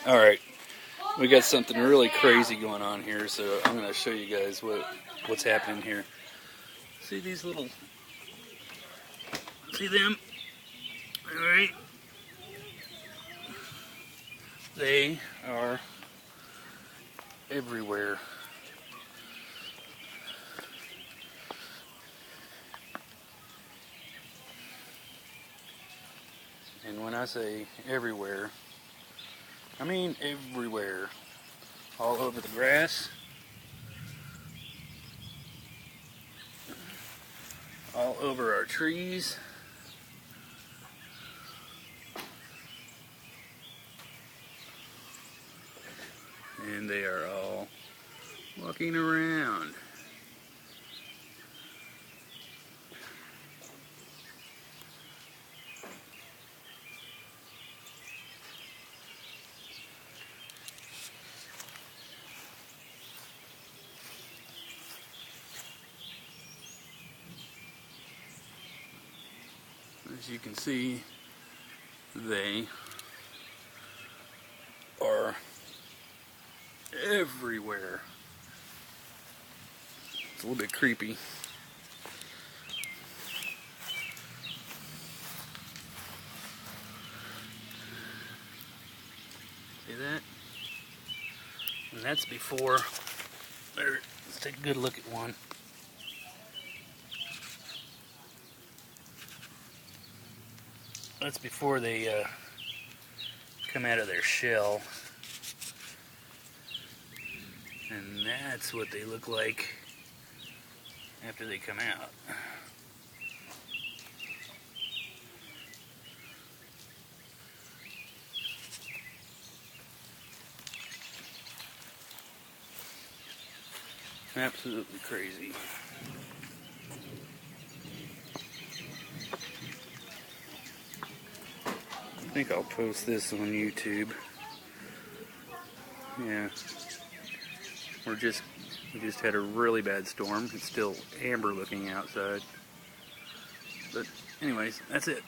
Alright, we got something really crazy going on here, so I'm going to show you guys what's happening here. See these little, see them? Alright. They are everywhere. And when I say everywhere, I mean everywhere. All over the grass, all over our trees, and they are all walking around. As you can see, they are everywhere. It's a little bit creepy. See that? And that's before. There, let's take a good look at one. That's before they come out of their shell. And that's what they look like after they come out. Absolutely crazy. I think I'll post this on YouTube. Yeah. We just had a really bad storm. It's still amber looking outside. But anyways, that's it.